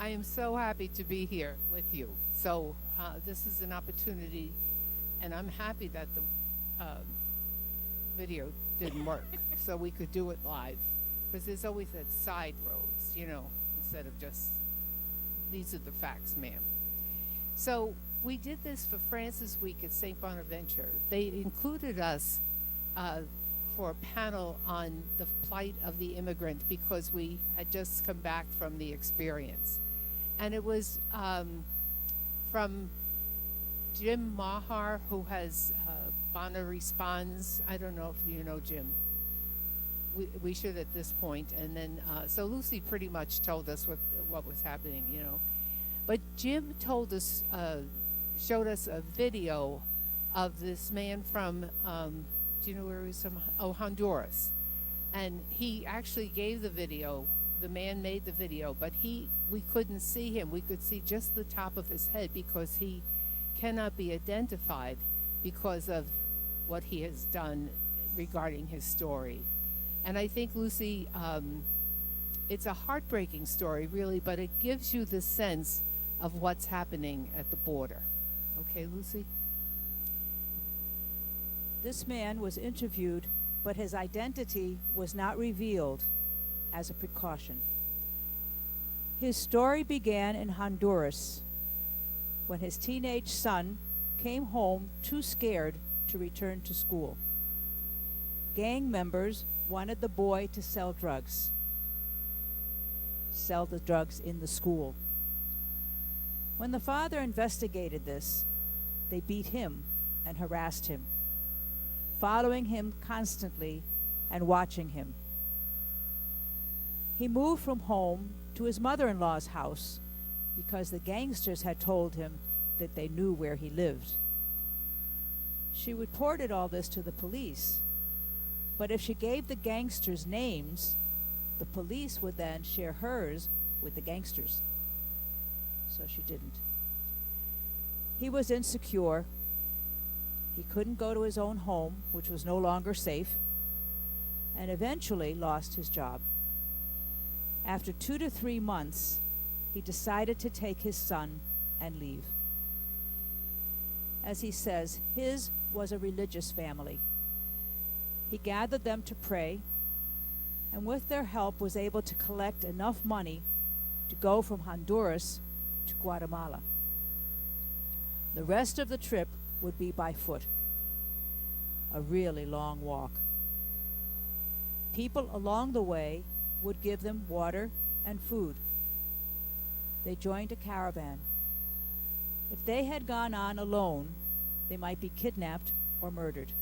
I am so happy to be here with you. So this is an opportunity, and I'm happy that the video didn't work, so we could do it live, because there's always that side roads, instead of just, these are the facts, ma'am. So we did this for Francis Week at St. Bonaventure. They included us for a panel on the plight of the immigrant because we had just come back from the experience. And it was from Jim Mahar, who has Bonas Responds. I don't know if you know Jim. We should at this point. And then, so Lucy pretty much told us what was happening, But Jim told us, showed us a video of this man from, do you know where he was from? Oh, Honduras. And he actually gave the video. The man made the video, but we couldn't see him. We could see just the top of his head because he cannot be identified because of what he has done regarding his story. And I think, Lucy, it's a heartbreaking story, really, but it gives you the sense of what's happening at the border. Okay, Lucy? This man was interviewed, but his identity was not revealed as a precaution. His story began in Honduras when his teenage son came home too scared to return to school. Gang members wanted the boy to sell the drugs in the school. When the father investigated this, they beat him and harassed him, following him constantly and watching him. He moved from home to his mother-in-law's house because the gangsters had told him that they knew where he lived. She reported all this to the police, but if she gave the gangsters names, the police would then share hers with the gangsters. So she didn't. He was insecure. He couldn't go to his own home, which was no longer safe, and eventually lost his job. After 2 to 3 months, he decided to take his son and leave. As he says, his was a religious family. He gathered them to pray, and with their help was able to collect enough money to go from Honduras to Guatemala. The rest of the trip would be by foot, a really long walk. People along the way would give them water and food. They joined a caravan. If they had gone on alone, they might be kidnapped or murdered.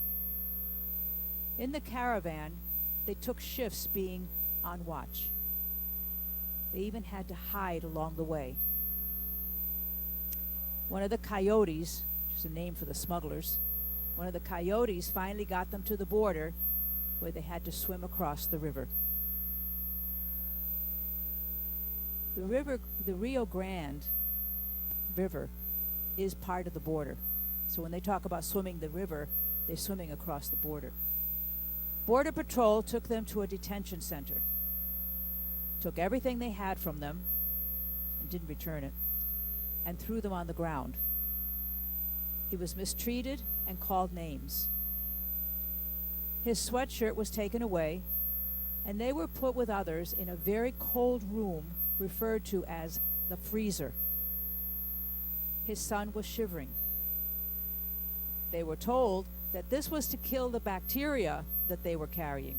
In the caravan, they took shifts being on watch. They even had to hide along the way. One of the coyotes, which is a name for the smugglers, one of the coyotes finally got them to the border where they had to swim across the river. The Rio Grande River is part of the border. So when they talk about swimming the river, they're swimming across the border. Border Patrol took them to a detention center, took everything they had from them and didn't return it, and threw them on the ground. He was mistreated and called names. His sweatshirt was taken away, and they were put with others in a very cold room referred to as the freezer. His son was shivering. They were told that this was to kill the bacteria that they were carrying.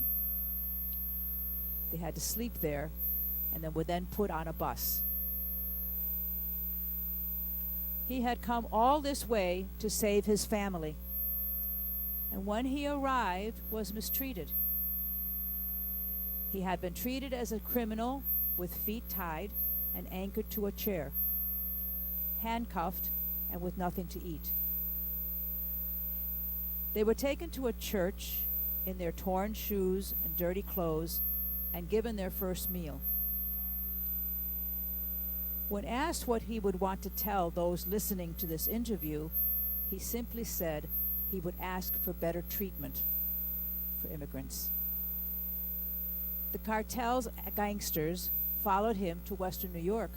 They had to sleep there and then were then put on a bus. He had come all this way to save his family, and when he arrived was mistreated. He had been treated as a criminal with feet tied and anchored to a chair, handcuffed and with nothing to eat. They were taken to a church in their torn shoes and dirty clothes and given their first meal. When asked what he would want to tell those listening to this interview, he simply said he would ask for better treatment for immigrants. The cartel's gangsters followed him to Western New York.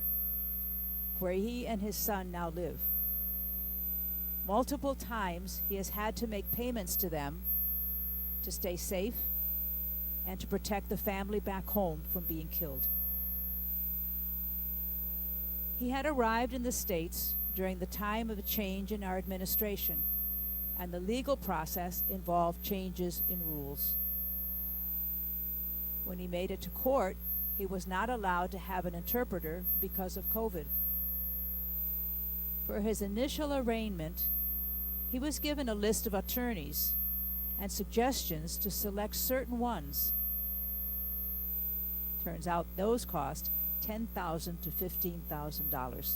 where he and his son now live. Multiple times he has had to make payments to them to stay safe and to protect the family back home from being killed. He had arrived in the States during the time of a change in our administration, and the legal process involved changes in rules. When he made it to court, he was not allowed to have an interpreter because of COVID. For his initial arraignment, he was given a list of attorneys and suggestions to select certain ones. Turns out those cost $10,000 to $15,000.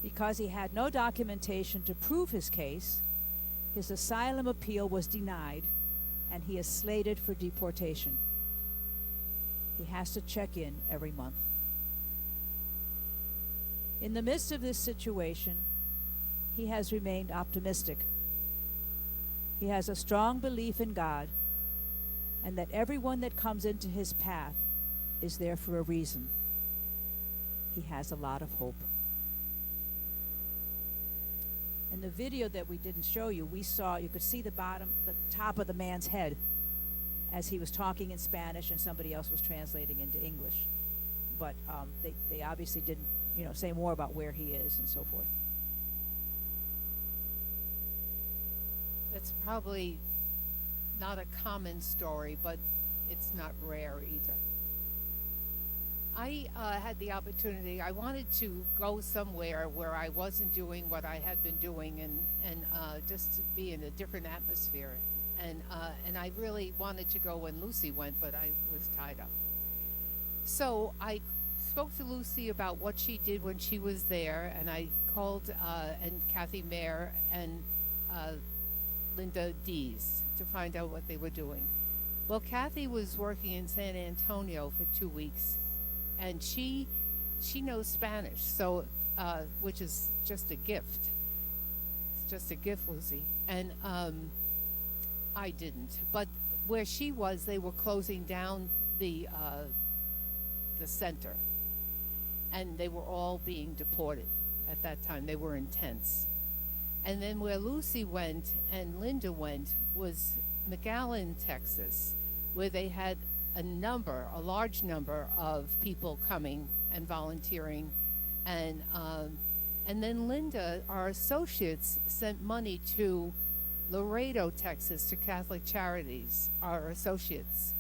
Because he had no documentation to prove his case, his asylum appeal was denied, and he is slated for deportation. He has to check in every month. In the midst of this situation, he has remained optimistic. He has a strong belief in God, and that everyone that comes into his path is there for a reason. He has a lot of hope. In the video that we didn't show you, you could see the top of the man's head as he was talking in Spanish and somebody else was translating into English. But they obviously didn't, say more about where he is and so forth. It's probably not a common story, but it's not rare either. I had the opportunity, I wanted to go somewhere where I wasn't doing what I had been doing and just to be in a different atmosphere. And I really wanted to go when Lucy went, but I was tied up. So I spoke to Lucy about what she did when she was there, and I called and Kathy Mayer and Linda Dees to find out what they were doing. Well, Kathy was working in San Antonio for 2 weeks, and she knows Spanish, so which is just a gift. It's just a gift, Lucy. And I didn't. But where she was, they were closing down the center, and they were all being deported at that time. They were in tents. And then where Lucy went and Linda went was McAllen, Texas, where they had a large number of people coming and volunteering. And then Linda, our associates, sent money to Laredo, Texas, to Catholic Charities, our associates.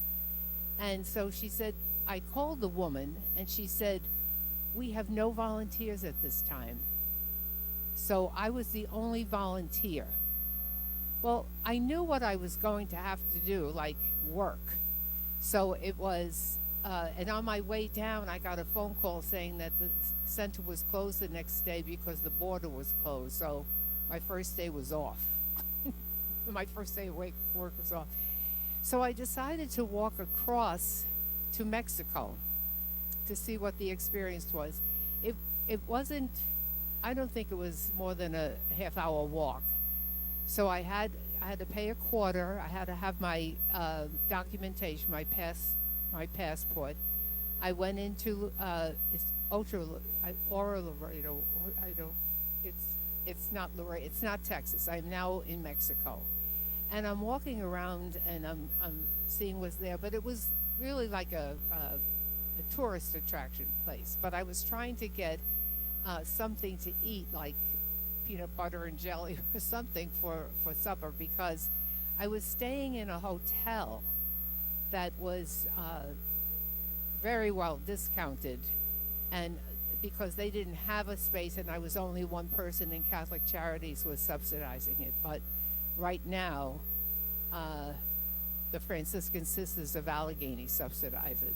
And so she said, I called the woman, and she said, we have no volunteers at this time. So I was the only volunteer. Well, I knew what I was going to have to do, like work. So it was, and on my way down, I got a phone call saying that the center was closed the next day because the border was closed. So my first day was off. My first day of work was off. So I decided to walk across to Mexico to see what the experience was. It wasn't, I don't think it was more than a half-hour walk. So I had to pay a quarter. I had to have my documentation, my passport. I went into it's Laredo. It's not Laredo. It's not Texas. I'm now in Mexico, and I'm walking around and I'm seeing what's there. But it was really like a tourist attraction place. But I was trying to get something to eat, like peanut butter and jelly or something for supper, because I was staying in a hotel that was very well discounted, and because they didn't have a space and I was only one person and Catholic Charities was subsidizing it. But right now, the Franciscan Sisters of Allegheny subsidize it.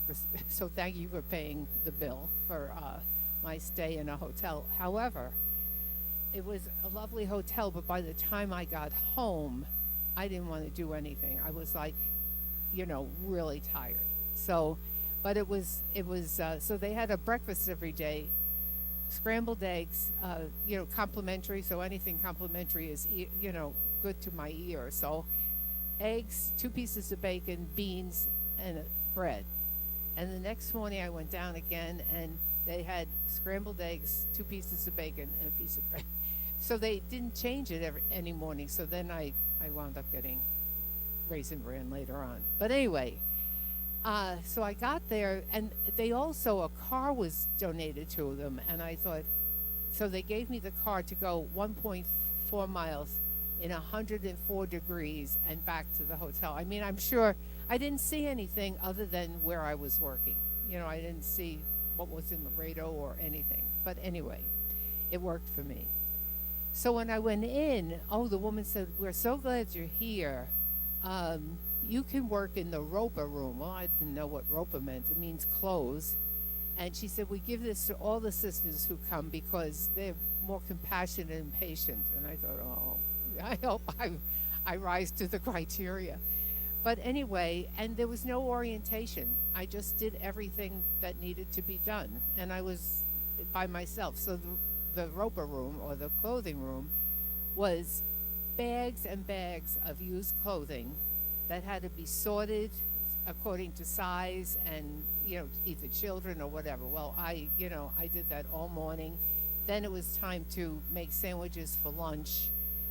So thank you for paying the bill for my stay in a hotel. However, it was a lovely hotel, but by the time I got home, I didn't want to do anything. I was like, really tired. So, but it was so they had a breakfast every day, scrambled eggs, complimentary. So anything complimentary is, good to my ear. So eggs, 2 pieces of bacon, beans, and bread. And the next morning I went down again, and They had scrambled eggs, 2 pieces of bacon, and a piece of bread. So they didn't change it any morning. So then I wound up getting Raisin Bran later on. But anyway, so I got there, and they also, a car was donated to them, and I thought, so they gave me the car to go 1.4 miles in 104 degrees and back to the hotel. I mean, I'm sure I didn't see anything other than where I was working. You know, I didn't see what was in Laredo or anything. But anyway, it worked for me. So when I went in, the woman said, "We're so glad you're here. You can work in the ROPA room." Well, I didn't know what ROPA meant. It means clothes. And she said, "We give this to all the sisters who come because they're more compassionate and patient." And I thought, I hope I rise to the criteria. But anyway, and there was no orientation. I just did everything that needed to be done. And I was by myself. So the ROPA room, or the clothing room, was bags and bags of used clothing that had to be sorted according to size and, either children or whatever. Well, I did that all morning. Then it was time to make sandwiches for lunch.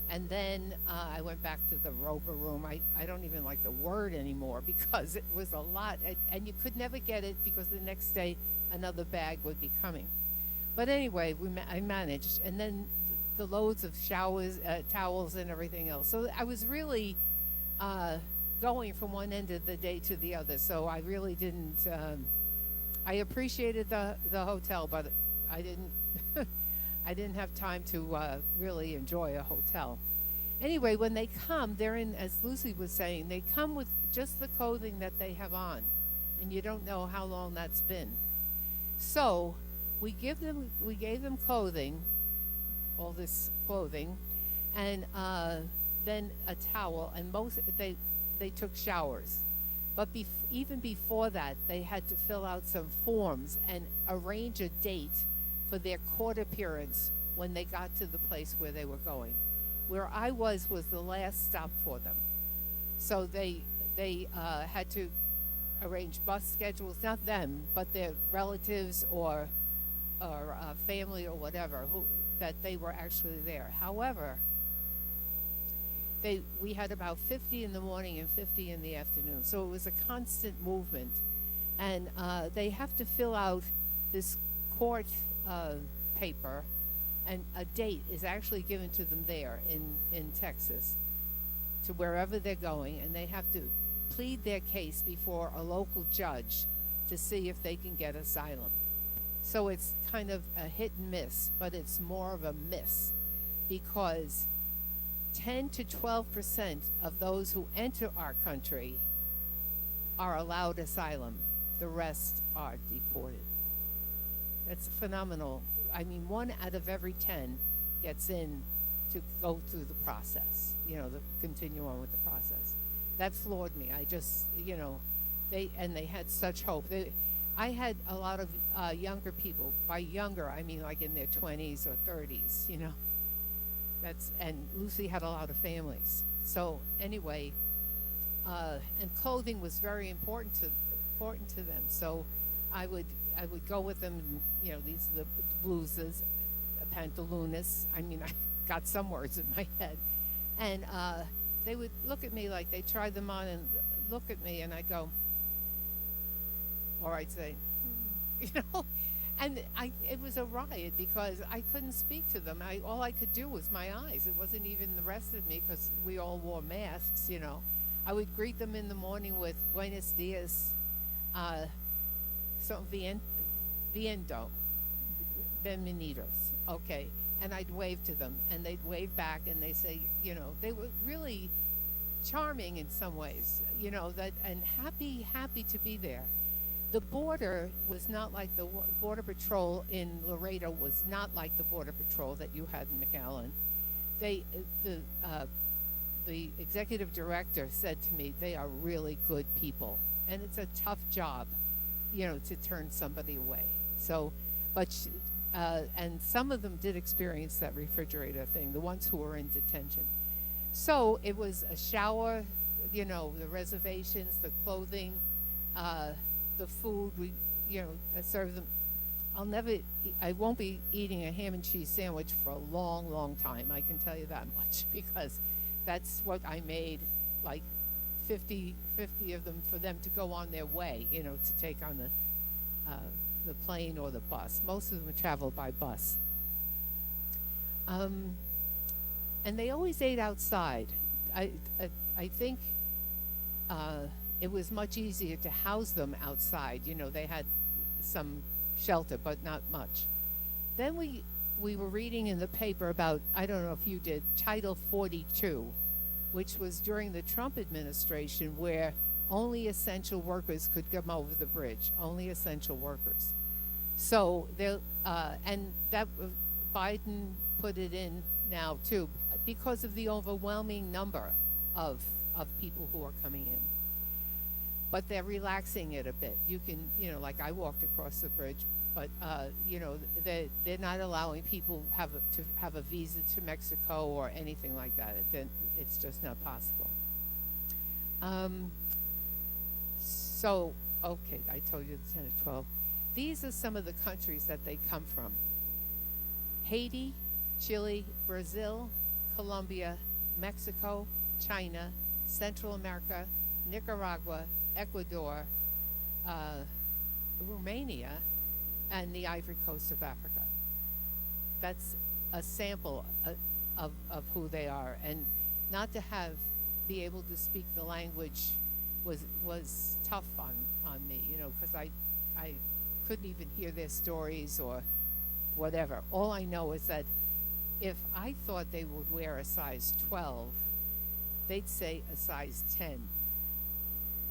And then I went back to the ROPA room. I don't even like the word anymore because it was a lot. And you could never get it because the next day another bag would be coming. But anyway, I managed. And then the loads of showers, towels, and everything else. So I was really going from one end of the day to the other. So I really didn't. I appreciated the hotel, but I didn't. I didn't have time to really enjoy a hotel. Anyway, when they come, they're in, as Lucy was saying, they come with just the clothing that they have on, and you don't know how long that's been. So we gave them clothing, all this clothing, and then a towel, and they took showers. But even before that, they had to fill out some forms and arrange a date for their court appearance when they got to the place where they were going. Where I was the last stop for them. So they had to arrange bus schedules, not them, but their relatives or family or whatever, that they were actually there. However, we had about 50 in the morning and 50 in the afternoon. So it was a constant movement. And they have to fill out this court paper, and a date is actually given to them there in Texas, to wherever they're going, and they have to plead their case before a local judge to see if they can get asylum. So it's kind of a hit and miss, but it's more of a miss because 10 to 12% of those who enter our country are allowed asylum. The rest are deported. That's phenomenal. I mean, 1 out of every 10 gets in to go through the process, to continue on with the process. That floored me. I just, they had such hope. I had a lot of younger people. By younger, I mean like in their 20s or 30s, and Lucy had a lot of families. So anyway, and clothing was very important to them. So I would go with them, these are the blouses, pantalones. I mean, I got some words in my head. And they would look at me like they tried them on and look at me, and I'd go, or I'd say, and it was a riot because I couldn't speak to them. All I could do was my eyes. It wasn't even the rest of me because we all wore masks, I would greet them in the morning with Buenos Dias, Viendo, Bienvenidos, okay. And I'd wave to them, and they'd wave back, and they say, they were really charming in some ways, and happy to be there. The border was not like the Border Patrol in Laredo was not like the Border Patrol that you had in McAllen. The executive director said to me, they are really good people, and it's a tough job, to turn somebody away. So, and some of them did experience that refrigerator thing, the ones who were in detention. So it was a shower, the reservations, the clothing, the food, we served them I won't be eating a ham and cheese sandwich for a long, long time. I can tell you that much because that's what I made, like 50 of them for them to go on their way, to take on the plane or the bus. Most of them traveled by bus. And they always ate outside. I think it was much easier to house them outside. They had some shelter, but not much. Then we were reading in the paper about, I don't know if you did, Title 42, which was during the Trump administration, where only essential workers could come over the bridge, only essential workers. So and that Biden put it in now too, because of the overwhelming number of people who are coming in. But they're relaxing it a bit. You can, like I walked across the bridge, but they're not allowing people to have a visa to Mexico or anything like that. It's just not possible. So, okay, I told you the 10 or 12. These are some of the countries that they come from: Haiti, Chile, Brazil, Colombia, Mexico, China, Central America, Nicaragua, Ecuador, Romania, and the Ivory Coast of Africa. That's a sample of who they are. And not to be able to speak the language was tough on me, because I couldn't even hear their stories or whatever. All I know is that if I thought they would wear a size 12, they'd say a size 10.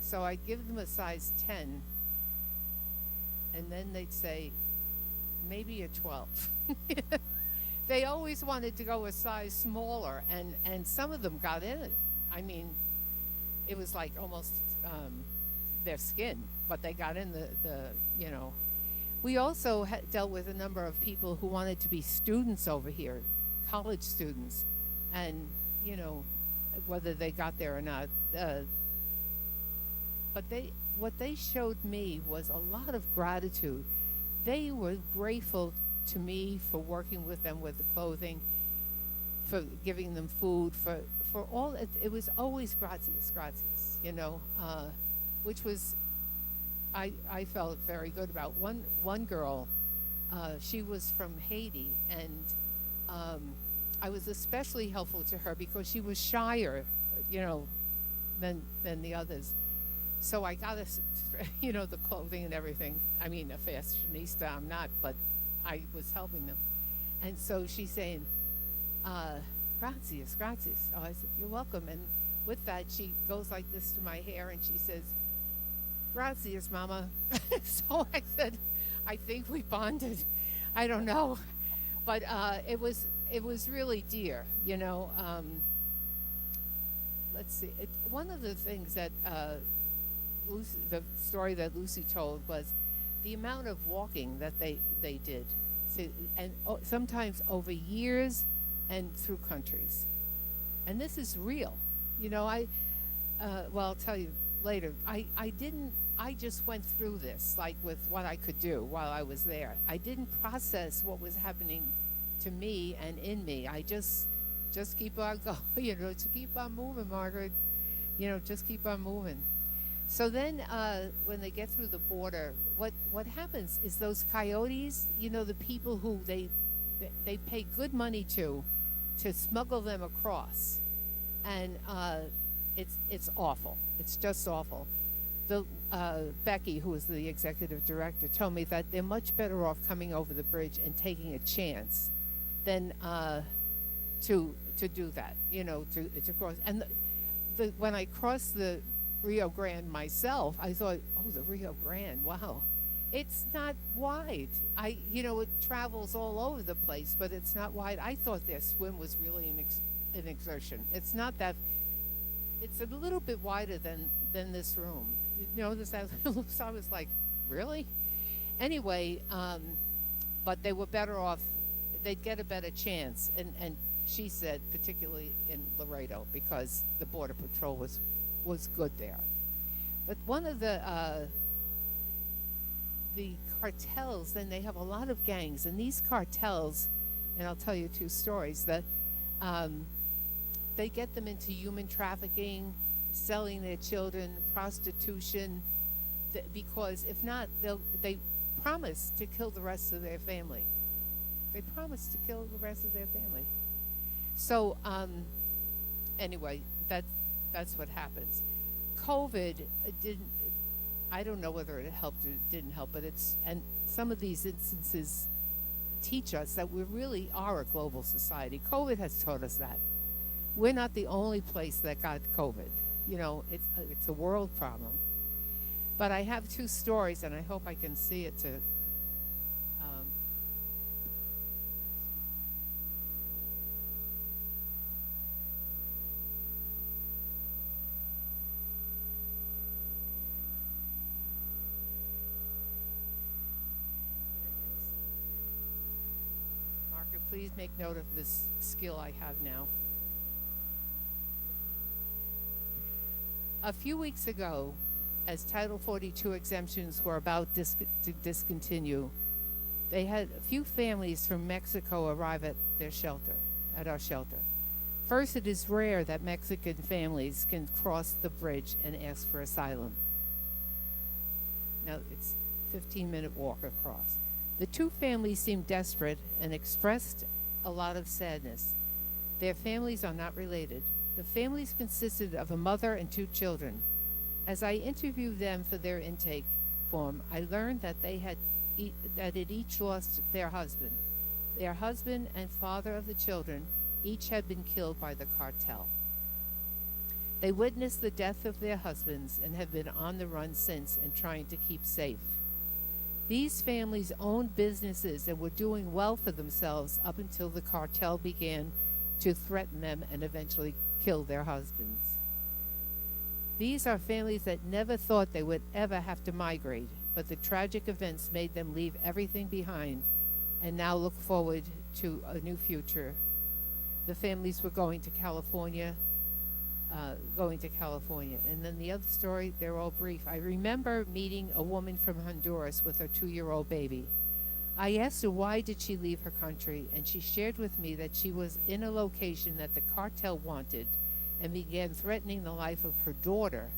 So I'd give them a size 10, and then they'd say maybe a 12. They always wanted to go a size smaller, and some of them got in it. I mean, it was like almost their skin, but they got in the. We also dealt with a number of people who wanted to be students over here, college students, and whether they got there or not. But what they showed me was a lot of gratitude. They were grateful to me for working with them with the clothing, for giving them food, for all. It was always gracias, which was I felt very good about. One girl, she was from Haiti, and I was especially helpful to her because she was shyer, than the others. So I got us, the clothing and everything. I mean, a fashionista, I'm not, but I was helping them. And so she's saying, gracias. Oh, I said, you're welcome. And with that, she goes like this to my hair, and she says, gracias, mama. So I said, I think we bonded. I don't know. But it was really dear, Let's see. One of the things that the story that Lucy told was the amount of walking that they did, and sometimes over years and through countries. And this is real. I'll tell you later. I just went through this, like with what I could do while I was there. I didn't process what was happening to me and in me. I just keep on going, to keep on moving, Margaret. Just keep on moving. So then when they get through the border, what happens is those coyotes, the people who they pay good money to smuggle them across. And it's awful. It's just awful. Becky, who is the executive director, told me that they're much better off coming over the bridge and taking a chance than to do that, to cross. And when I crossed the Rio Grande myself, I thought, oh, the Rio Grande, wow. It's not wide. It travels all over the place, but it's not wide. I thought their swim was really an exertion. It's not that. It's a little bit wider than this room. You notice that? So I was like, really? Anyway, but they were better off. They'd get a better chance. And she said, particularly in Laredo, because the Border Patrol was good there. But one of the the cartels, then they have a lot of gangs, and these cartels, and I'll tell you two stories, that they get them into human trafficking, selling their children, prostitution, because if not, they promise to kill the rest of their family. They promise to kill the rest of their family. So anyway, that's what happens. COVID didn't. I don't know whether it helped or didn't help, but and some of these instances teach us that we really are a global society. COVID has taught us that. We're not the only place that got COVID. You know, it's a world problem. But I have two stories, and I hope I can see it to. Margaret, please make note of this skill I have now. A few weeks ago, as Title 42 exemptions were about to discontinue, they had a few families from Mexico arrive at our shelter. First, it is rare that Mexican families can cross the bridge and ask for asylum. Now, it's a 15-minute walk across. The two families seemed desperate and expressed a lot of sadness. Their families are not related. The families consisted of a mother and two children. As I interviewed them for their intake form, I learned that they had each lost their husband. Their husband and father of the children each had been killed by the cartel. They witnessed the death of their husbands and have been on the run since and trying to keep safe. These families owned businesses and were doing well for themselves up until the cartel began to threaten them and eventually kill their husbands. These are families that never thought they would ever have to migrate, but the tragic events made them leave everything behind and now look forward to a new future. The families were going to California. And then the other story, they're all brief. I remember meeting a woman from Honduras with her 2-year-old baby. I asked her why did she leave her country, and she shared with me that she was in a location that the cartel wanted and began threatening the life of her daughter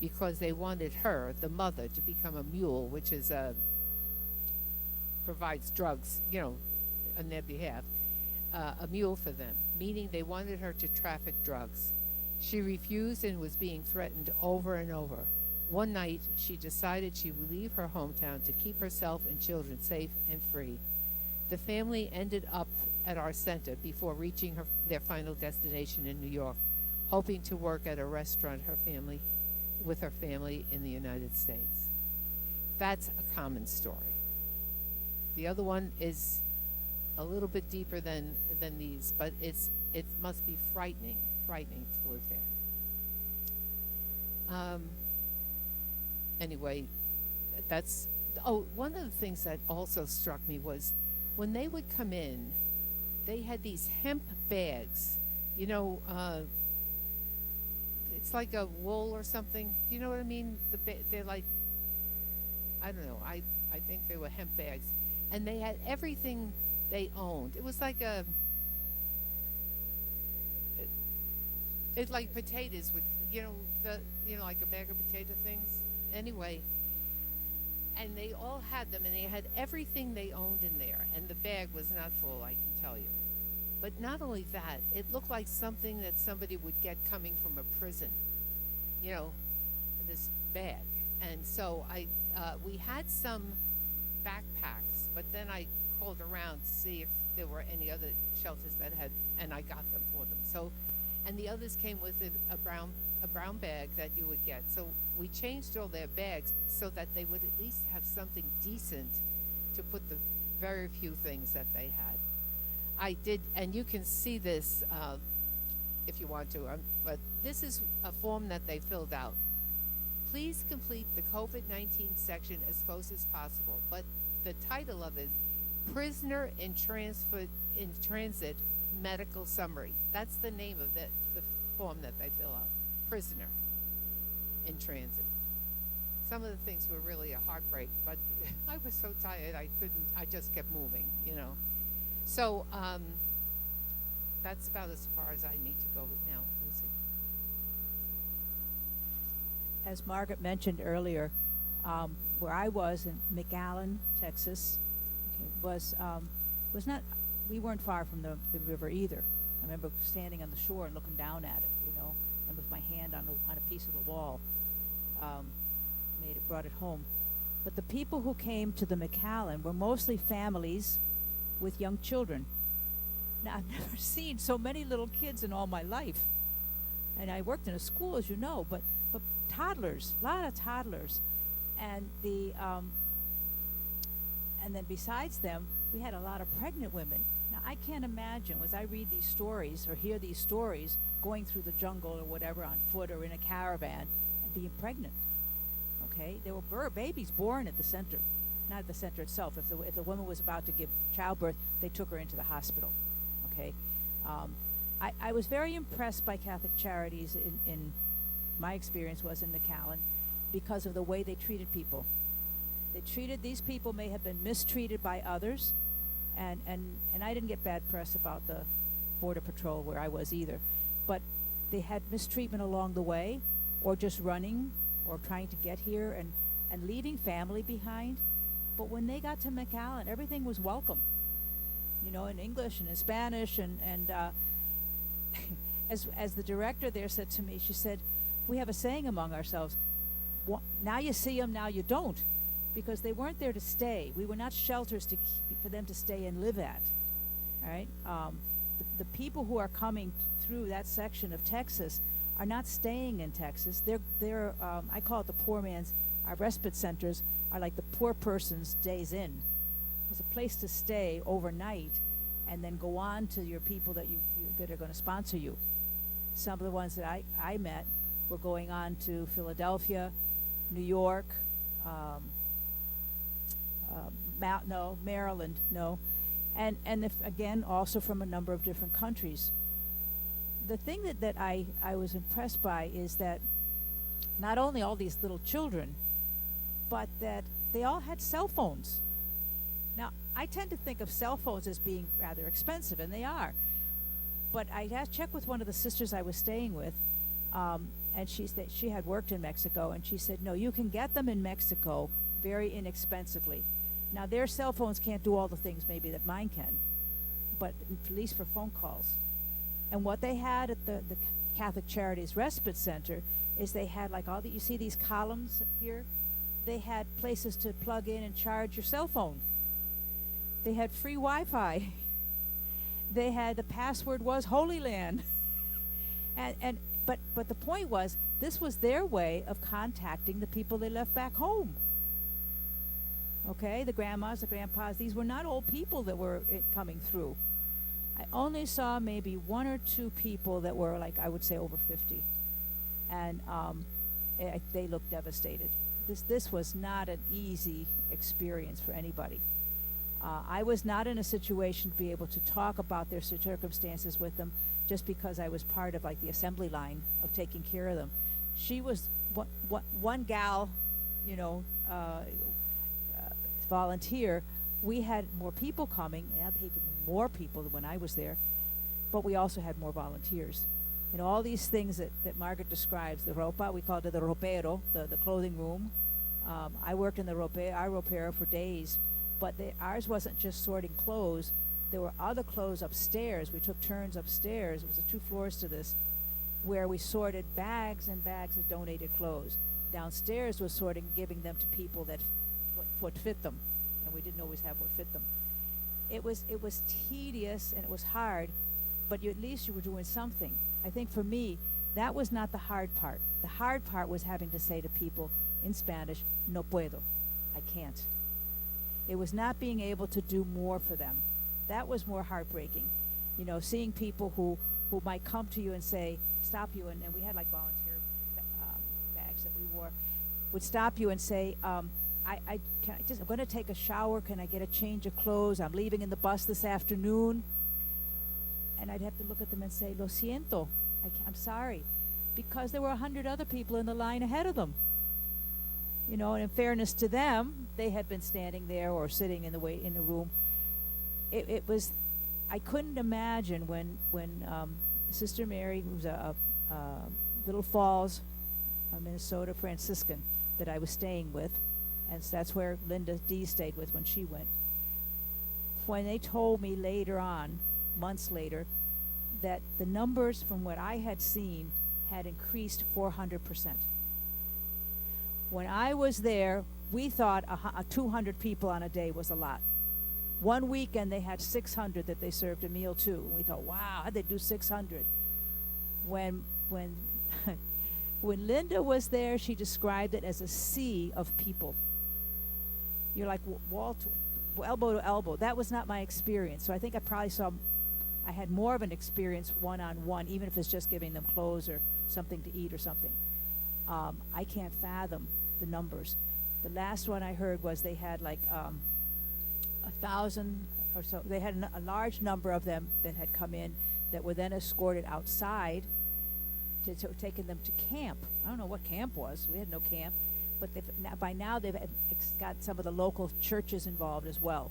because they wanted her, the mother, to become a mule, which is provides drugs, on their behalf, a mule for them, meaning they wanted her to traffic drugs. She refused and was being threatened over and over. One night, she decided she would leave her hometown to keep herself and children safe and free. The family ended up at our center before reaching their final destination in New York, hoping to work at a restaurant with her family in the United States. That's a common story. The other one is a little bit deeper than these, but it must be frightening to live there. Anyway, one of the things that also struck me was when they would come in, they had these hemp bags, it's like a wool or something. Do you know what I mean? They're like, I don't know, I think they were hemp bags. And they had everything they owned. It was like it's like potatoes with, like a bag of potato things. Anyway, and they all had them, and they had everything they owned in there, and the bag was not full, I can tell you. But not only that, it looked like something that somebody would get coming from a prison, this bag. And so we had some backpacks, but then I called around to see if there were any other shelters that had, and I got them for them. So, and the others came with a brown bag that you would get. So we changed all their bags so that they would at least have something decent to put the very few things that they had. I did, and you can see this if you want to, but this is a form that they filled out. Please complete the COVID-19 section as close as possible, but the title of it, Prisoner in Transit Medical Summary. That's the name of the form that they fill out, Prisoner in Transit. some of the things were really a heartbreak, but I was so tired I just kept moving, you know. So that's about as far as I need to go now, Lucy. As Margaret mentioned earlier, where I was in McAllen, Texas, was not, we weren't far from the river either. I remember standing on the shore and looking down at it, you know, and with my hand on a piece of the wall, brought it home. But the people who came to the McAllen were mostly families with young children. Now, I've never seen so many little kids in all my life. And I worked in a school, as you know, but toddlers, a lot of toddlers. And and then besides them, we had a lot of pregnant women. Now, I can't imagine, as I read these stories or hear these stories, going through the jungle or whatever on foot or in a caravan and being pregnant. Okay, there were babies born at the center, not at the center itself. If the woman was about to give childbirth, they took her into the hospital. Okay, I was very impressed by Catholic Charities in my experience was in McAllen because of the way they treated people. They treated these people may have been mistreated by others, and I didn't get bad press about the Border Patrol where I was either, but they had mistreatment along the way, or just running or trying to get here and leaving family behind. But when they got to McAllen, everything was welcome, you know, in English and in Spanish, and as the director there said to me, she said, we have a saying among ourselves, now you see them, now you don't, because they weren't there to stay. We were not shelters for them to stay and live at, all right? The people who are coming through that section of Texas are not staying in Texas. They're I call it the poor man's, our respite centers are like the poor person's days in. It's a place to stay overnight and then go on to your people that that are going to sponsor you. Some of the ones that I met were going on to Philadelphia, New York, Maryland, and again, also from a number of different countries. The thing that I was impressed by is that not only all these little children, but that they all had cell phones. Now, I tend to think of cell phones as being rather expensive, and they are. But I had checked with one of the sisters I was staying with, and she had worked in Mexico, and she said, no, you can get them in Mexico very inexpensively. Now, their cell phones can't do all the things maybe that mine can, but at least for phone calls. And what they had at the Catholic Charities Respite Center is they had like you see these columns here? They had places to plug in and charge your cell phone. They had free Wi-Fi. They had, the password was Holy Land. But the point was, this was their way of contacting the people they left back home. Okay, the grandmas, the grandpas, these were not old people that were coming through. I only saw maybe one or two people that were like, I would say, over 50. And they looked devastated. This was not an easy experience for anybody. I was not in a situation to be able to talk about their circumstances with them just because I was part of like the assembly line of taking care of them. She was one gal, you know, volunteer. We had more people coming, and more people than when I was there, but we also had more volunteers. And all these things that Margaret describes, the ropa, we called it the ropero, the clothing room. I worked in our ropero for days, but ours wasn't just sorting clothes. There were other clothes upstairs. We took turns upstairs. It was 2 floors to this, where we sorted bags and bags of donated clothes. Downstairs was sorting, giving them to people that would fit them, and we didn't always have what fit them. It was tedious and it was hard, but at least you were doing something. I think for me, that was not the hard part. The hard part was having to say to people in Spanish, no puedo, I can't. It was not being able to do more for them. That was more heartbreaking. You know, seeing people who might come to you and say, stop you, and we had like volunteer bags that we wore, would stop you and say, I'm going to take a shower. Can I get a change of clothes? I'm leaving in the bus this afternoon. And I'd have to look at them and say, lo siento, I'm sorry, because there were 100 other people in the line ahead of them. You know, and in fairness to them, they had been standing there or sitting in the room. It was, I couldn't imagine when Sister Mary, who was a Little Falls, a Minnesota Franciscan that I was staying with, and so that's where Linda D stayed with when she went. When they told me later on, months later, that the numbers from what I had seen had increased 400%. When I was there, we thought 200 people on a day was a lot. One weekend they had 600 that they served a meal to. And we thought, wow, how'd they do 600? When when Linda was there, she described it as a sea of people. You're like wall to elbow to elbow. That was not my experience. So I think I had more of an experience one-on-one, even if it's just giving them clothes or something to eat or something. I can't fathom the numbers. The last one I heard was they had like 1,000 or so. They had a large number of them that had come in that were then escorted outside to taking them to camp. I don't know what camp was. We had no camp. But by now they've got some of the local churches involved as well.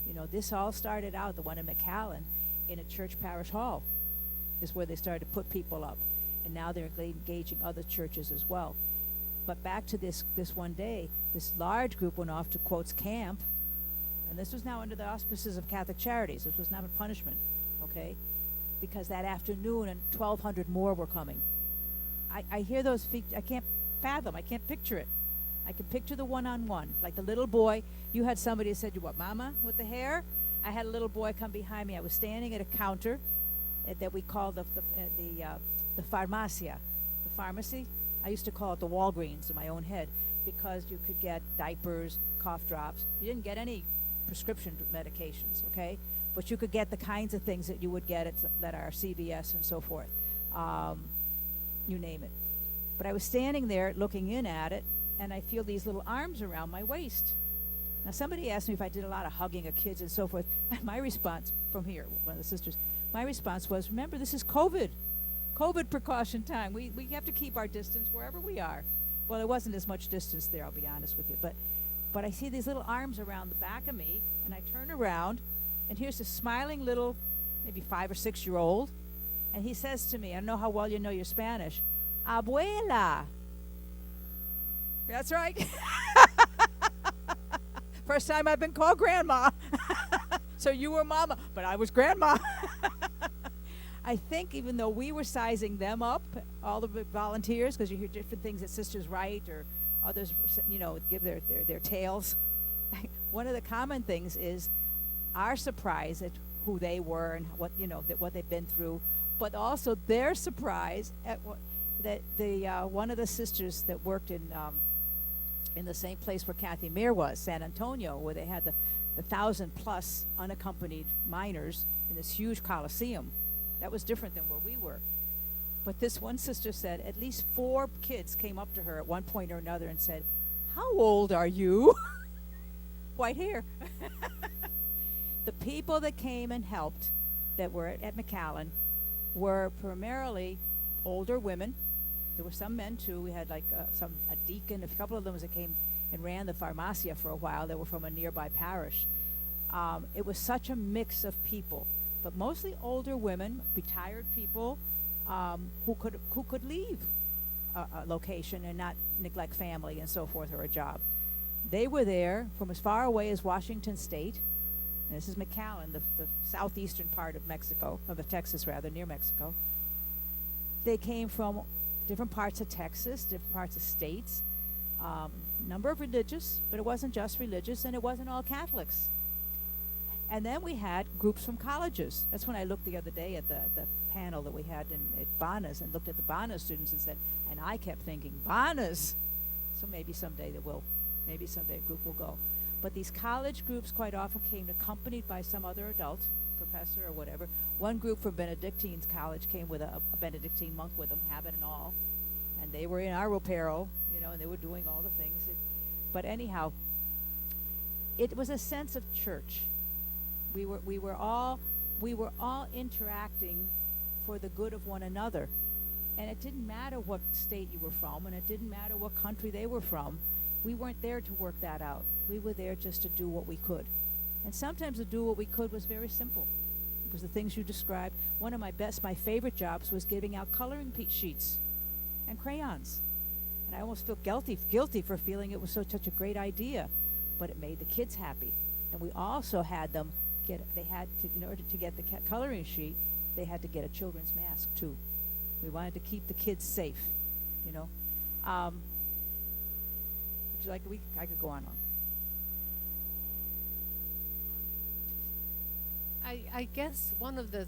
You know, this all started out, the one in McAllen, in a church parish hall is where they started to put people up. And now they're engaging other churches as well. But back to this one day, this large group went off to, quotes, camp. And this was now under the auspices of Catholic Charities. This was not a punishment, okay? Because that afternoon, and 1,200 more were coming. I hear those feet. I can't fathom. I can't picture it. I can picture the one-on-one. Like the little boy. You had somebody who said, "You what, Mama, with the hair?" I had a little boy come behind me. I was standing at a counter that we called the farmacia, the pharmacy. I used to call it the Walgreens in my own head because you could get diapers, cough drops. You didn't get any prescription medications, okay? But you could get the kinds of things that you would get that are CVS and so forth. You name it. But I was standing there looking in at it, and I feel these little arms around my waist. Now, somebody asked me if I did a lot of hugging of kids and so forth. My response from here, one of the sisters, my response was, remember, this is COVID precaution time. We have to keep our distance wherever we are. Well, there wasn't as much distance there, I'll be honest with you. But I see these little arms around the back of me, and I turn around, and here's a smiling little, maybe 5 or 6 year old, and he says to me, I don't know how well you know your Spanish, Abuela. That's right. First time I've been called grandma. So you were mama, but I was grandma. I think even though we were sizing them up, all the volunteers, because you hear different things that sisters write or others, give their tales. One of the common things is our surprise at who they were and what they've been through, but also their surprise at one of the sisters that worked in the same place where Kathy Mayer was, San Antonio, where they had the 1,000+ unaccompanied minors in this huge coliseum. That was different than where we were. But this one sister said at least 4 kids came up to her at one point or another and said, "How old are you?" White hair. The people that came and helped that were at McAllen were primarily older women. There were some men too. We had like a deacon, a couple of them that came and ran the farmacia for a while. They were from a nearby parish. It was such a mix of people, but mostly older women, retired people who could leave a location and not neglect family and so forth or a job. They were there from as far away as Washington State. And this is McAllen, the southeastern part of Mexico, of Texas rather, near Mexico. They came from different parts of Texas, different parts of states, number of religious, but it wasn't just religious, and it wasn't all Catholics. And then we had groups from colleges. That's when I looked the other day at the panel that we had at Bonas and looked at the Bonas students and said, and I kept thinking, Bonas! So maybe someday a group will go. But these college groups quite often came accompanied by some other adult, professor or whatever. One group from Benedictine's college came with a Benedictine monk with them, habit and all. And they were in our apparel, and they were doing all the things. But anyhow, it was a sense of church. We were all interacting for the good of one another. And it didn't matter what state you were from, and it didn't matter what country they were from. We weren't there to work that out. We were there just to do what we could. And sometimes to do what we could was very simple. It was the things you described. One of my favorite jobs was giving out coloring sheets and crayons. And I almost feel guilty for feeling it was such a great idea, but it made the kids happy. And we also had them in order to get the coloring sheet, they had to get a children's mask too. We wanted to keep the kids safe, you know. Would you like I could go on. I guess one of the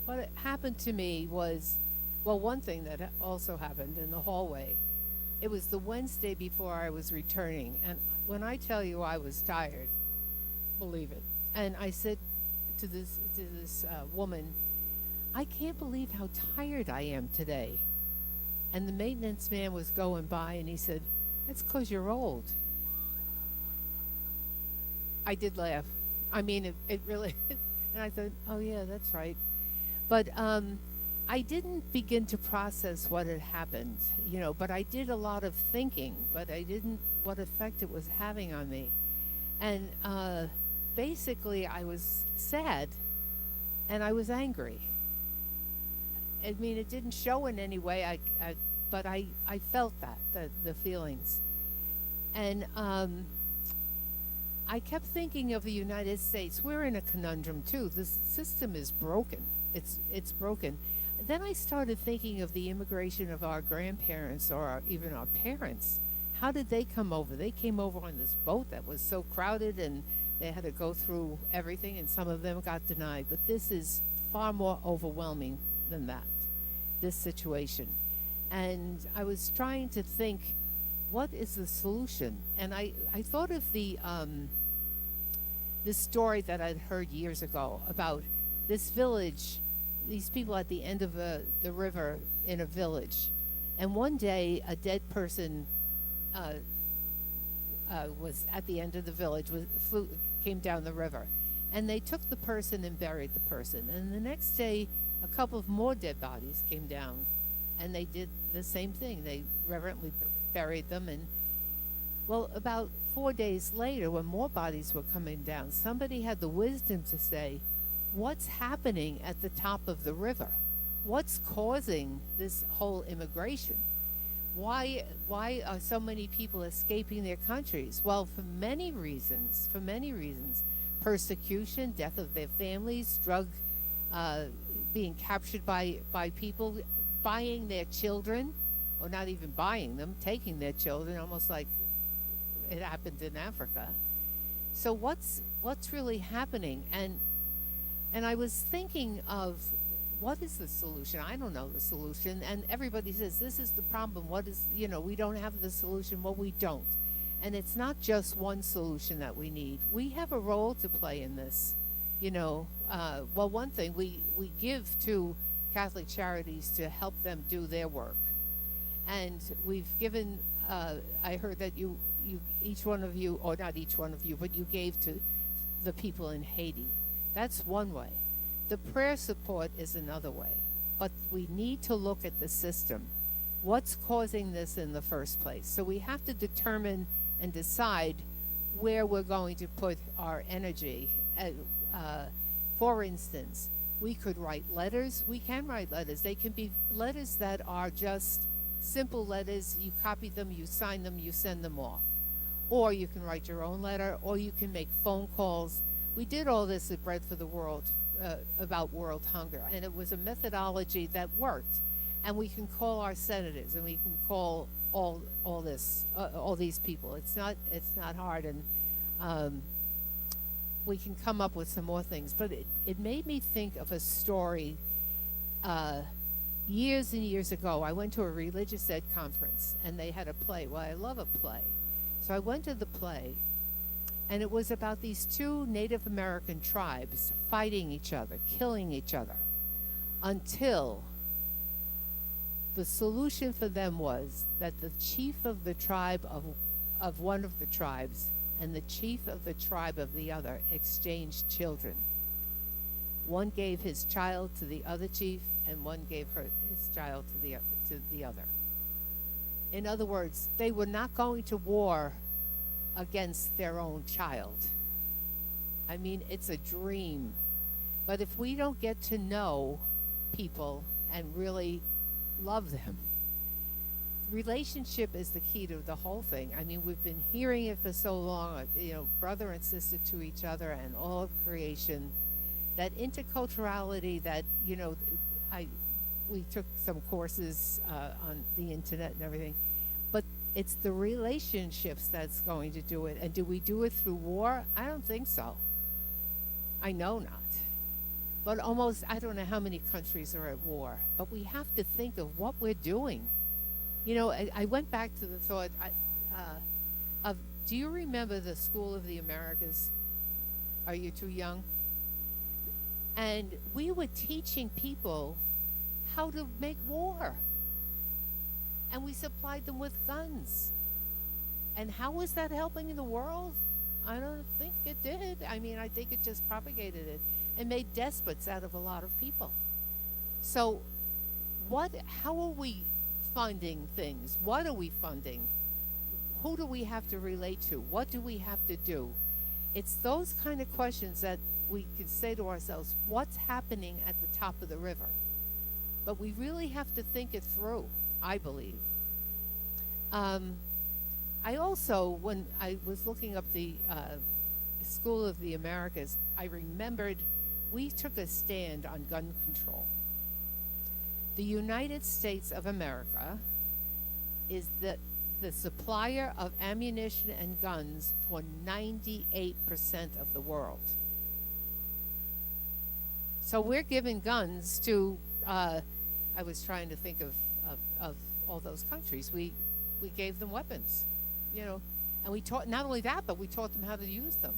what happened to me was, well, one thing that also happened in the hallway. It was the Wednesday before I was returning, and when I tell you I was tired, believe it. And I said to this woman, I can't believe how tired I am today. And the maintenance man was going by, and he said, "That's 'cause you're old." I did laugh. I mean, it really, and I thought, oh yeah, that's right. But I didn't begin to process what had happened, you know, but I did a lot of thinking, but I didn't, what effect it was having on me. And basically I was sad and I was angry. I mean, it didn't show in any way, but I felt the feelings. And I kept thinking of the United States. We're in a conundrum too. This system is broken. It's broken. Then I started thinking of the immigration of our grandparents or even our parents. How did they come over? They came over on this boat that was so crowded and they had to go through everything, and some of them got denied. But this is far more overwhelming than that, this situation. And I was trying to think, what is the solution? And I thought of this story that I'd heard years ago about this village, these people at the end of the river in a village. And one day a dead person was at the end of the village, came down the river. And they took the person and buried the person. And the next day, a couple of more dead bodies came down, and they did the same thing. They reverently buried them. And, well, about 4 days later, when more bodies were coming down, somebody had the wisdom to say, what's happening at the top of the river? What's causing this whole immigration? Why are so many people escaping their countries? Well, for many reasons. Persecution, death of their families, being captured by people, buying their children, or not even buying them, taking their children, almost like it happened in Africa. So what's really happening? And I was thinking of, what is the solution? I don't know the solution. And everybody says, this is the problem. We don't have the solution. Well, we don't. And it's not just one solution that we need. We have a role to play in this. Well, one thing, we give to Catholic Charities to help them do their work. And we've given, I heard that you each one of you, or not each one of you, but you gave to the people in Haiti. That's one way. The prayer support is another way. But we need to look at the system. What's causing this in the first place? So we have to determine and decide where we're going to put our energy. For instance, we could write letters. We can write letters. They can be letters that are just simple letters. You copy them, you sign them, you send them off. Or you can write your own letter, or you can make phone calls. We did all this at Bread for the World about world hunger, and it was a methodology that worked. And we can call our senators, and we can call all these people. It's not hard, and we can come up with some more things. But it made me think of a story. Years and years ago, I went to a religious ed conference, and they had a play. Well, I love a play. So I went to the play, and it was about these two Native American tribes fighting each other, killing each other, until the solution for them was that the chief of the tribe of one of the tribes and the chief of the tribe of the other exchanged children. One gave his child to the other chief, and one gave his child to the other. In other words, they were not going to war against their own child. I mean, it's a dream. But if we don't get to know people and really love them, relationship is the key to the whole thing. I mean, we've been hearing it for so long, brother and sister to each other and all of creation, that interculturality that, we took some courses on the internet and everything, but it's the relationships that's going to do it. And do we do it through war? I don't think so. I know not. But I don't know how many countries are at war, but we have to think of what we're doing. I went back to the thought of, do you remember the School of the Americas? Are you too young? And we were teaching people how to make war. And we supplied them with guns. And how was that helping in the world? I don't think it did. I mean, I think it just propagated it and made despots out of a lot of people. So how are we funding things? What are we funding? Who do we have to relate to? What do we have to do? It's those kind of questions that we can say to ourselves, what's happening at the top of the river? But we really have to think it through, I believe. I also, when I was looking up the School of the Americas, I remembered we took a stand on gun control. The United States of America is the supplier of ammunition and guns for 98% of the world. So we're giving guns to, I was trying to think of all those countries. We gave them weapons, and we taught, not only that, but we taught them how to use them.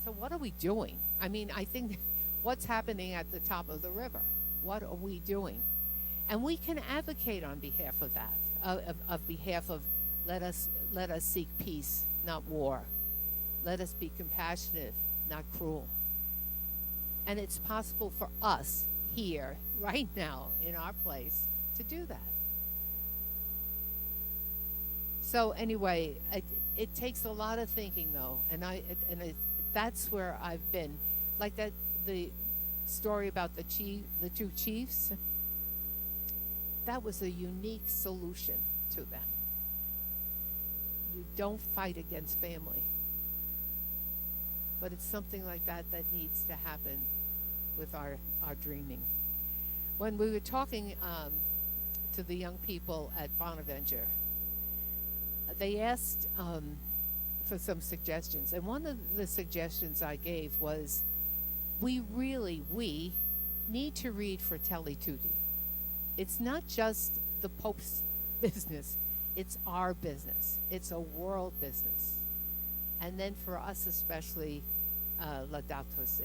So what are we doing? I mean, I think what's happening at the top of the river? What are we doing? And we can advocate on behalf of that, of behalf of let us seek peace, not war. Let us be compassionate, not cruel. And it's possible for us here, right now, in our place, to do that. So anyway, it takes a lot of thinking, though, and that's where I've been. Like the story about the two chiefs, that was a unique solution to them. You don't fight against family. But it's something like that needs to happen with our dreaming. When we were talking to the young people at Bonaventure, they asked for some suggestions. And one of the suggestions I gave was, we need to read Fratelli Tutti. It's not just the Pope's business, it's our business. It's a world business. And then for us especially, Laudato Si.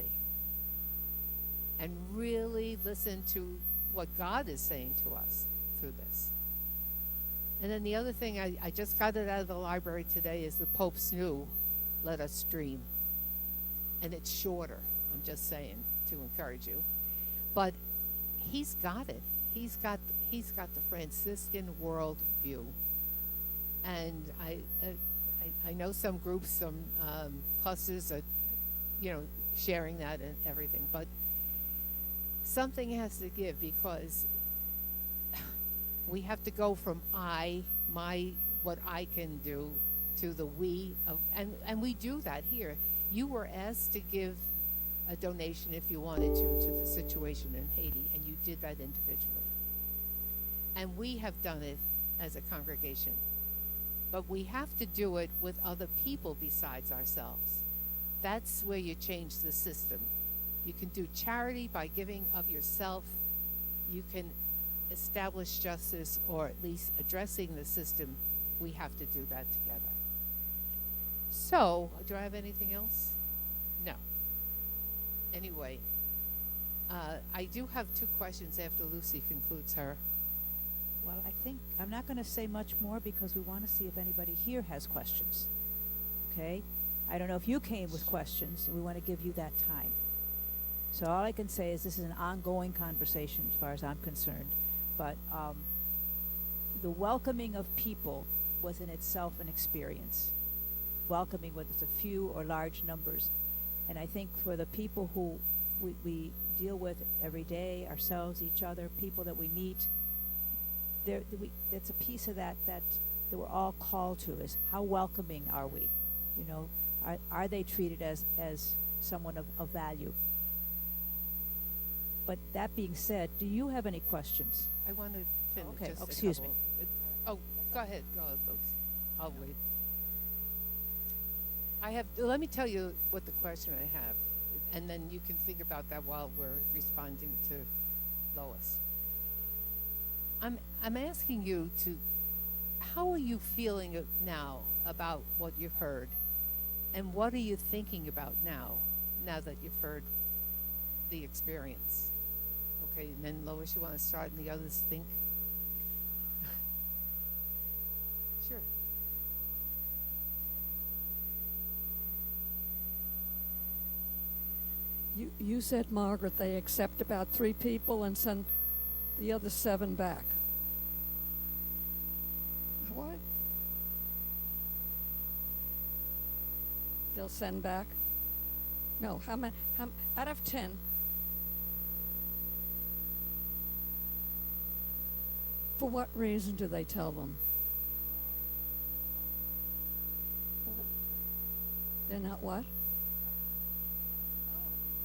And really listen to what God is saying to us through this. And then the other thing, I just got it out of the library today, is the Pope's new Let Us Dream. And it's shorter, I'm just saying, to encourage you. But he's got it. He's got the Franciscan world view. And I know some groups, some clusters are, sharing that and everything. But something has to give, because we have to go from what I can do, to the we of, and we do that here. You were asked to give a donation if you wanted to the situation in Haiti, and you did that individually. And we have done it as a congregation. But we have to do it with other people besides ourselves. That's where you change the system. You can do charity by giving of yourself. You can establish justice, or at least addressing the system. We have to do that together. So, do I have anything else? No. Anyway, I do have two questions after Lucy concludes her. Well, I think I'm not going to say much more, because we want to see if anybody here has questions. Okay? I don't know if you came with questions, and we want to give you that time. So all I can say is this is an ongoing conversation as far as I'm concerned. But the welcoming of people was in itself an experience. Welcoming, whether it's a few or large numbers. And I think for the people who we deal with every day, ourselves, each other, people that we meet, that's a piece of that we're all called to, is how welcoming are we? You know, are they treated as someone of value? But that being said, do you have any questions? I want to finish. Okay. Just Oh, a excuse couple. Go ahead. Go ahead, Luce. I'll wait. Let me tell you what the question I have, and then you can think about that while we're responding to Lois. I'm asking you how are you feeling now about what you've heard, and what are you thinking about now that you've heard the experience? Okay, and then Lois, you want to start, and the others think? Sure. You said, Margaret, they accept about 3 people and send the other 7 back. What? They'll send back? No, how many? Out of 10? For what reason do they tell them? They're not what?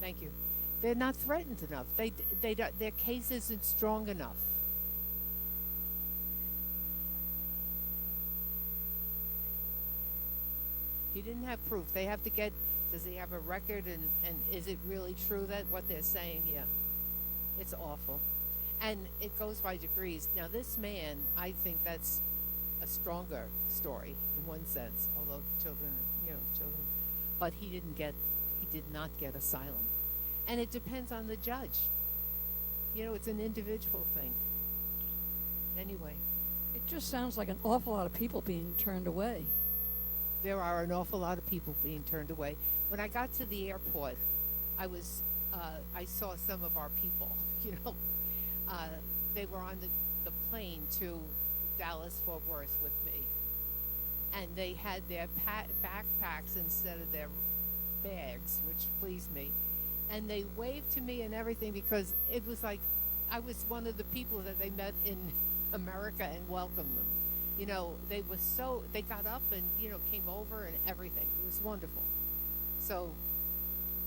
Thank you. They're not threatened enough. Their case isn't strong enough. He didn't have proof. They have to get, does he have a record, and is it really true that what they're saying? Yeah. It's awful. And it goes by degrees. Now this man, I think that's a stronger story in one sense, although children, but he did not get asylum. And it depends on the judge. It's an individual thing. Anyway. It just sounds like an awful lot of people being turned away. There are an awful lot of people being turned away. When I got to the airport, I saw some of our people, they were on the plane to Dallas, Fort Worth with me. And they had their backpacks instead of their bags, which pleased me. And they waved to me and everything, because it was like I was one of the people that they met in America and welcomed them. They got up and, came over and everything. It was wonderful. So,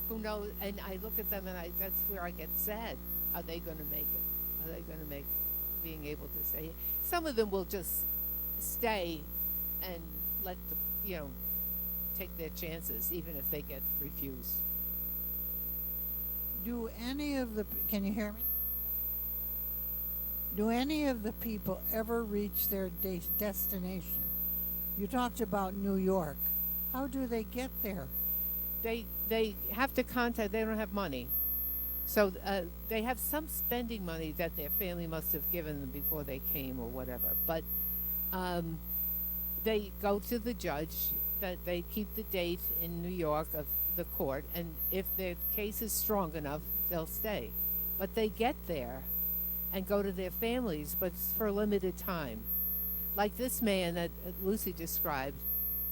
who knows? And I look at them, and that's where I get sad. Are they going to make it? Are they going to make being able to stay? Some of them will just stay and let take their chances, even if they get refused. Can you hear me? Do any of the people ever reach their destination? You talked about New York. How do they get there? They have to contact. They don't have money, so they have some spending money that their family must have given them before they came or whatever. But they go to the judge. That they keep the date in New York of the court, and if their case is strong enough, they'll stay. But they get there and go to their families, but it's for a limited time. Like this man that Lucy described,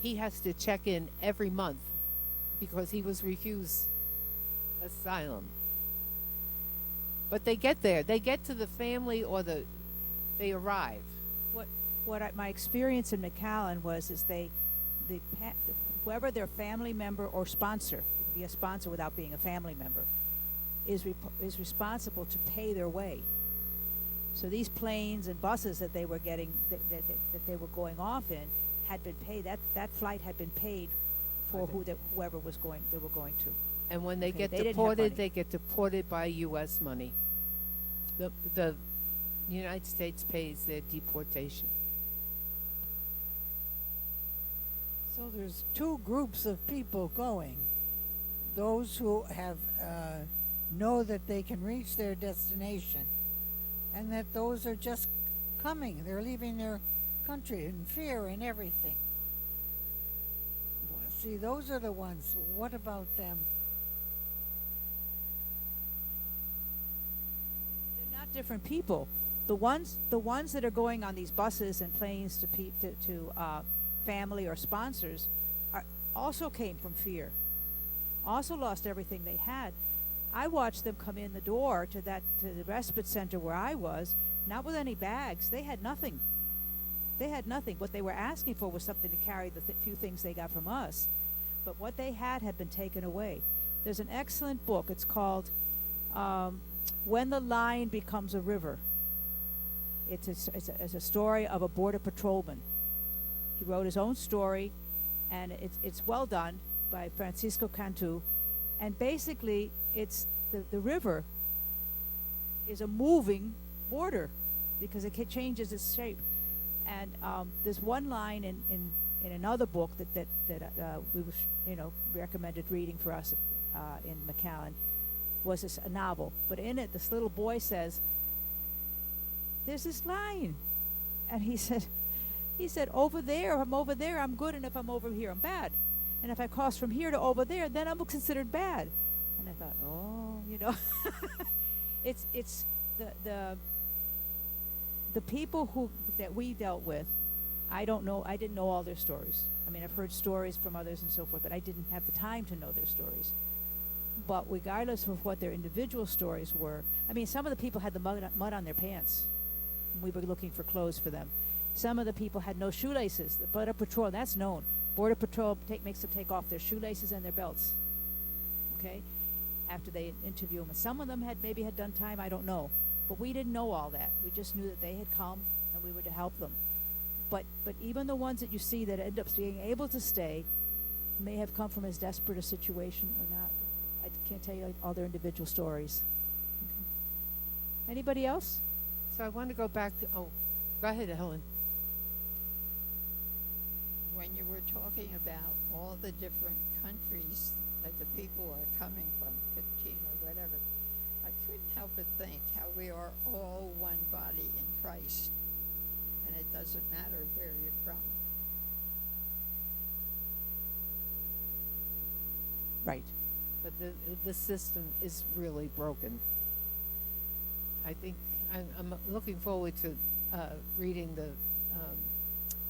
he has to check in every month because he was refused asylum. But they get there. They get to the family, or they arrive. My experience in McAllen was whoever their family member or sponsor, it could be a sponsor without being a family member, is responsible to pay their way. So these planes and buses that they were getting, that they were going off in, had been paid. That flight had been paid for whoever they were going to. And when they get deported, they get deported by U.S. money. The United States pays their deportation. So there's 2 groups of people going. Those who have know that they can reach their destination, and that those are just coming. They're leaving their country in fear and everything. Well, see, those are the ones. What about them? They're not different people. the ones that are going on these buses and planes to family or sponsors also came from fear. Also lost everything they had. I watched them come in the door to the respite center where I was, not with any bags. They had nothing. What they were asking for was something to carry the few things they got from us. But what they had been taken away. There's an excellent book. It's called When the Line Becomes a River. It's a story of a border patrolman. He wrote his own story, and it's well done by Francisco Cantu. And basically, it's the river is a moving border because it changes its shape. And there's one line in another book that we was recommended reading for us in McAllen was a novel. But in it, this little boy says, "There's this line," and he said, "Over there, if I'm over there, I'm good, and if I'm over here, I'm bad. And if I cross from here to over there, then I'm considered bad." And I thought, it's the people that we dealt with. I didn't know all their stories. I mean, I've heard stories from others and so forth, but I didn't have the time to know their stories. But regardless of what their individual stories were, I mean, some of the people had the mud on their pants. We were looking for clothes for them. Some of the people had no shoelaces. The Border Patrol, that's known. Border Patrol makes them take off their shoelaces and their belts. Okay? After they interview them. And some of them had done time, I don't know. But we didn't know all that. We just knew that they had come and we were to help them. But even the ones that you see that end up being able to stay may have come from as desperate a situation or not. I can't tell you all their individual stories. Okay. Anybody else? So I want to go back to, go ahead, Helen. When you were talking about all the different countries that the people are coming from, 15 or whatever, I couldn't help but think how we are all one body in Christ, and it doesn't matter where you're from. Right. But the system is really broken. I think I'm looking forward to reading the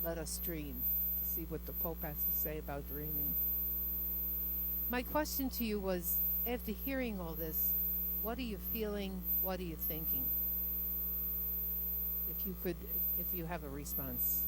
Let Us Dream to see what the Pope has to say about dreaming. My question to you was, after hearing all this, what are you feeling? What are you thinking? If you have a response.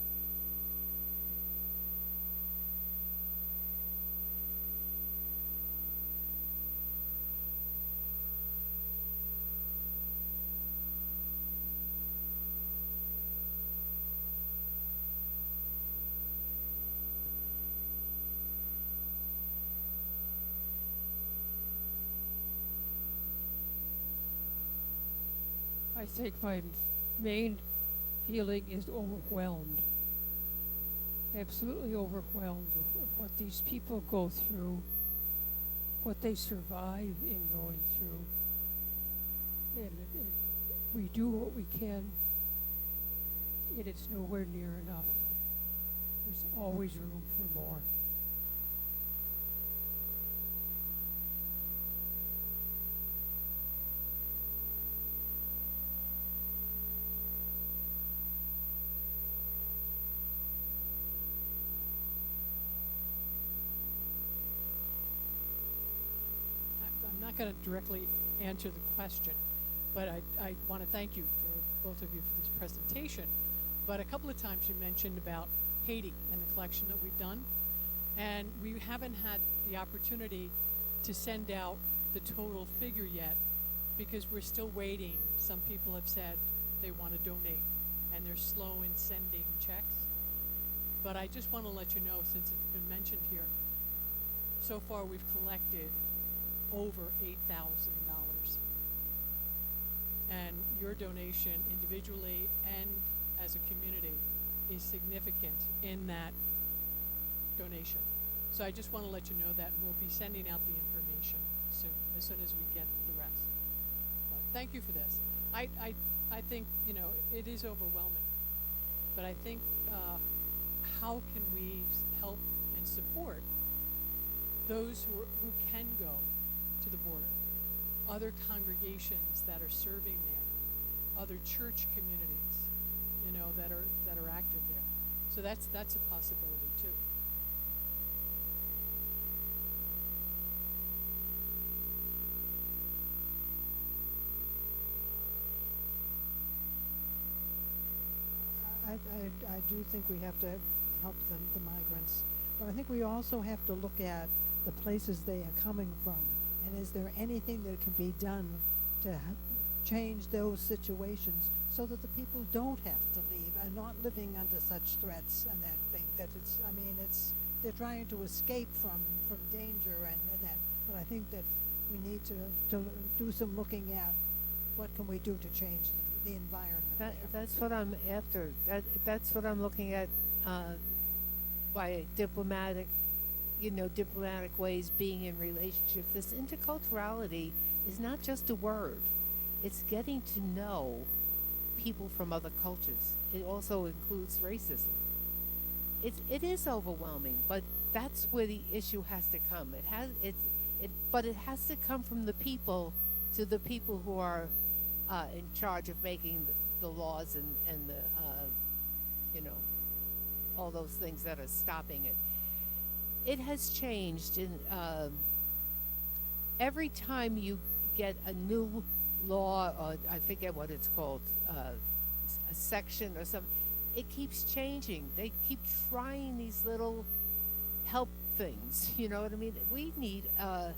I think my main feeling is overwhelmed. Absolutely overwhelmed with what these people go through, what they survive in going through. And we do what we can, and it's nowhere near enough. There's always room for more. I'm not going to directly answer the question, but I want to thank you for both of you for this presentation. But a couple of times you mentioned about Haiti and the collection that we've done, and we haven't had the opportunity to send out the total figure yet because we're still waiting. Some people have said they want to donate, and they're slow in sending checks. But I just want to let you know, since it's been mentioned here, so far we've collected over $8,000. And your donation individually and as a community is significant in that donation. So I just want to let you know that, and we'll be sending out the information soon, as soon as we get the rest. But thank you for this. I think, it is overwhelming. But I think how can we help and support those who can go to the border, other congregations that are serving there, other church communities, you know, that are active there. So that's a possibility too. I do think we have to help the migrants, but I think we also have to look at the places they are coming from, and is there anything that can be done to change those situations so that the people don't have to leave and not living under such threats and that thing. That it's, I mean, they're trying to escape from danger and that. But I think that we need to do some looking at what can we do to change the environment. That's what I'm after. That's what I'm looking at by diplomatic ways, being in relationship. This interculturality is not just a word. It's getting to know people from other cultures. It also includes racism. It is overwhelming, but that's where the issue has to come. But it has to come from the people to the people who are in charge of making the laws and the all those things that are stopping it. It has changed in every time you get a new law, or I forget what it's called, a section or something, it keeps changing. They keep trying these little help things. You know what I mean? We need a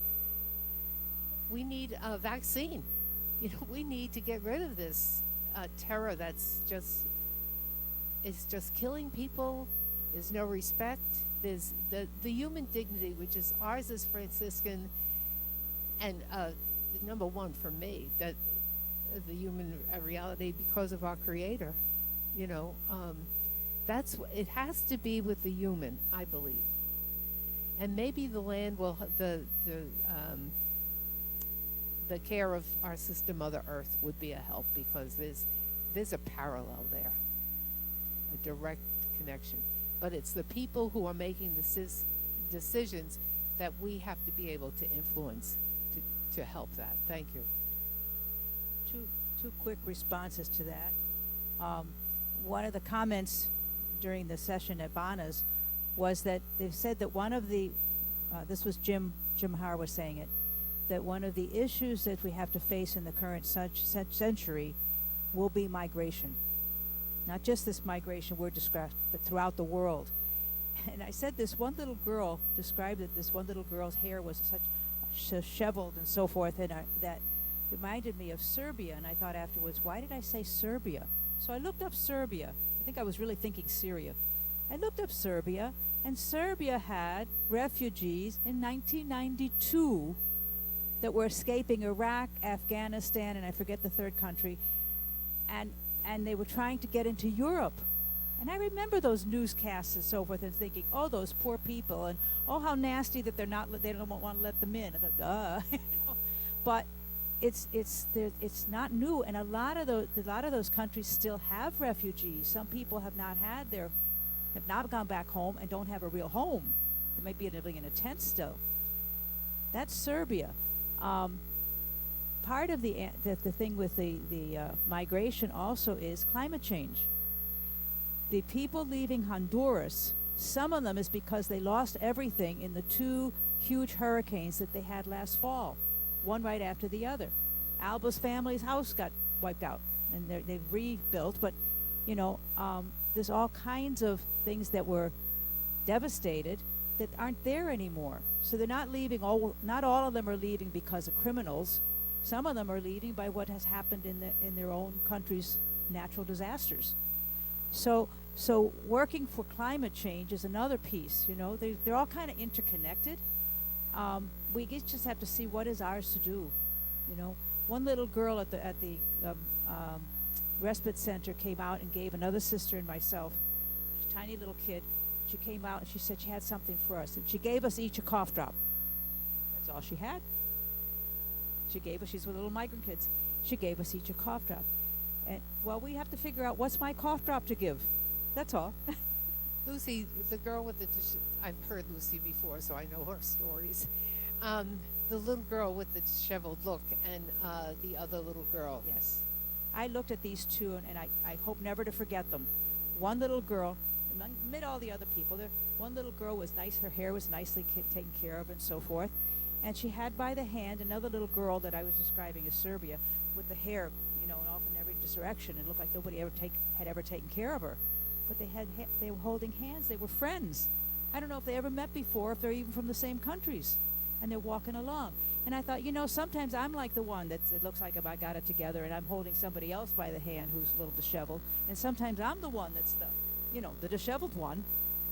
vaccine. You know, we need to get rid of this terror that's just killing people. There's no respect. There's the human dignity, which is ours as Franciscan, and number one for me, that the human reality because of our Creator. You know, it has to be with the human, I believe, and maybe the land will the care of our sister Mother Earth would be a help, because there's a parallel there, a direct connection. But it's the people who are making the decisions that we have to be able to influence to help that. Thank you. Two quick responses to that. One of the comments during the session at Bonas was that they said that one of the this was Jim Mahar was saying it, that one of the issues that we have to face in the current century will be migration. Not just this migration we're described, but throughout the world. And I said this one little girl described that this one little girl's hair was such disheveled and so forth, and that reminded me of Serbia. And I thought afterwards, why did I say Serbia? So I looked up Serbia. I think I was really thinking Syria. I looked up Serbia, and Serbia had refugees in 1992 that were escaping Iraq, Afghanistan, and I forget the third country, and they were trying to get into Europe. And I remember those newscasts and so forth, and thinking, oh, those poor people, and oh, how nasty that they don't want to let them in. I thought, duh. But it's not new, and a lot of those countries still have refugees. Some people have not gone back home and don't have a real home. They might be living in a tent still. That's Serbia. Part of the thing with the migration also is climate change. The people leaving Honduras, some of them is because they lost everything in the two huge hurricanes that they had last fall, one right after the other. Alba's family's house got wiped out, and they've rebuilt, but there's all kinds of things that were devastated that aren't there anymore. So they're not leaving. Not all of them are leaving because of criminals. Some of them are leaving by what has happened in their own country's natural disasters. So working for climate change is another piece. They're all kind of interconnected. We just have to see what is ours to do. One little girl at the respite center came out and gave another sister and myself, a tiny little kid. She came out and she said she had something for us, and she gave us each a cough drop. That's all she had. She gave us, she's with little migrant kids. She gave us each a cough drop. And, well, we have to figure out what's my cough drop to give. That's all. Lucy, the girl with I've heard Lucy before, so I know her stories. The little girl with the disheveled look and the other little girl. Yes. I looked at these two, and I hope never to forget them. One little girl, amid all the other people, one little girl was nice, her hair was nicely taken care of and so forth, and she had by the hand another little girl that I was describing as Serbia, with the hair, you know, off in every direction. It looked like nobody had ever taken care of her. But they were holding hands, they were friends. I don't know if they ever met before, if they're even from the same countries, and they're walking along. And I thought, you know, sometimes I'm like the one that it looks like if I got it together and I'm holding somebody else by the hand who's a little disheveled, and sometimes I'm the one that's the disheveled one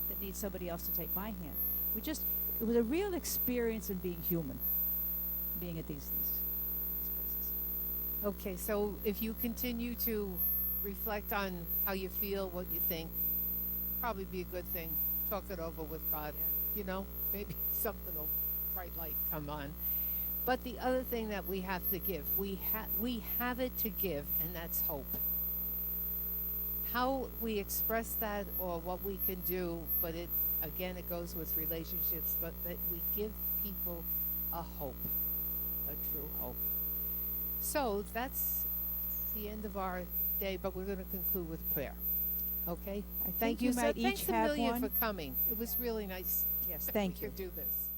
that needs somebody else to take my hand. It was a real experience in being human, being at these places. Okay, so if you continue to reflect on how you feel, what you think, probably be a good thing. Talk it over with God. Yeah. You know, maybe something will, bright light come on. But the other thing that we have to give, we have it to give, and that's hope. How we express that or what we can do, but it goes with relationships, but that we give people a hope, a true hope. So that's the end of our day, but we're going to conclude with prayer. Okay? I Thank think you so might each thanks a have million one. for coming. It was really nice. Yes, that thank we you. could do this.